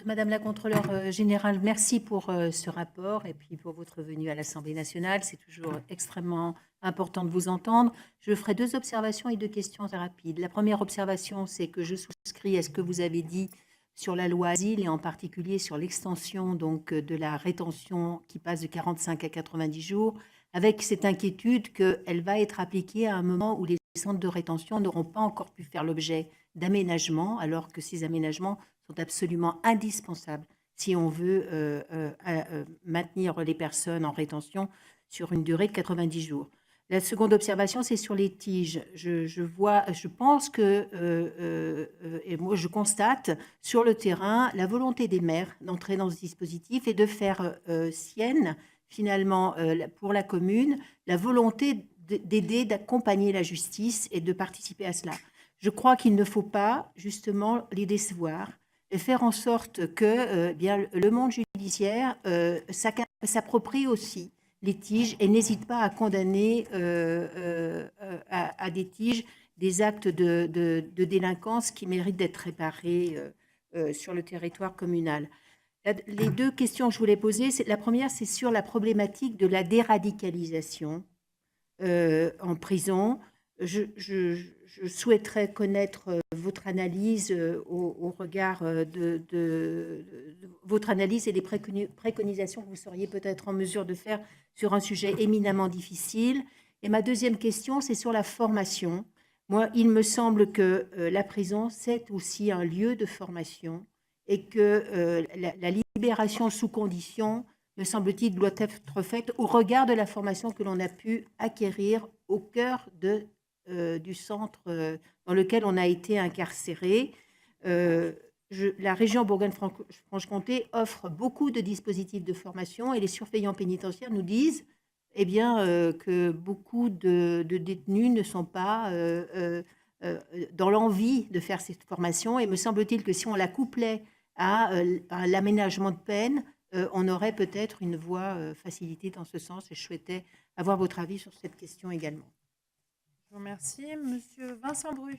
Madame la Contrôleure générale, merci pour ce rapport et puis pour votre venue à l'Assemblée nationale. C'est toujours extrêmement important de vous entendre. Je ferai 2 observations et 2 questions rapides. La première observation, c'est que je souscris à ce que vous avez dit sur la loi Asile et en particulier sur l'extension donc de la rétention qui passe de 45 à 90 jours, avec cette inquiétude qu'elle va être appliquée à un moment où les centres de rétention n'auront pas encore pu faire l'objet d'aménagements, alors que ces aménagements sont absolument indispensables si on veut maintenir les personnes en rétention sur une durée de 90 jours. La seconde observation, c'est sur les tiges. Je pense que, et moi je constate sur le terrain la volonté des maires d'entrer dans ce dispositif et de faire sienne, finalement, pour la commune, la volonté d'aider, d'accompagner la justice et de participer à cela. Je crois qu'il ne faut pas, justement, les décevoir et faire en sorte que bien, le monde judiciaire s'approprie aussi les tiges et n'hésite pas à condamner à des tiges des actes de délinquance qui méritent d'être réparés sur le territoire communal. Les 2 questions que je voulais poser, la première, c'est sur la problématique de la déradicalisation en prison. Je souhaiterais connaître votre analyse au regard de votre analyse et des préconisations que vous seriez peut-être en mesure de faire sur un sujet éminemment difficile. Et ma deuxième question, c'est sur la formation. Moi, il me semble que la prison, c'est aussi un lieu de formation et que la libération sous condition, me semble-t-il, doit être faite au regard de la formation que l'on a pu acquérir au cœur du centre dans lequel on a été incarcéré. La région Bourgogne-Franche-Comté offre beaucoup de dispositifs de formation et les surveillants pénitentiaires nous disent que beaucoup de détenus ne sont pas dans l'envie de faire cette formation. Et me semble-t-il que si on la couplait à l'aménagement de peine, on aurait peut-être une voie facilitée dans ce sens. Et je souhaitais avoir votre avis sur cette question également. Je vous remercie. Monsieur Vincent Bru.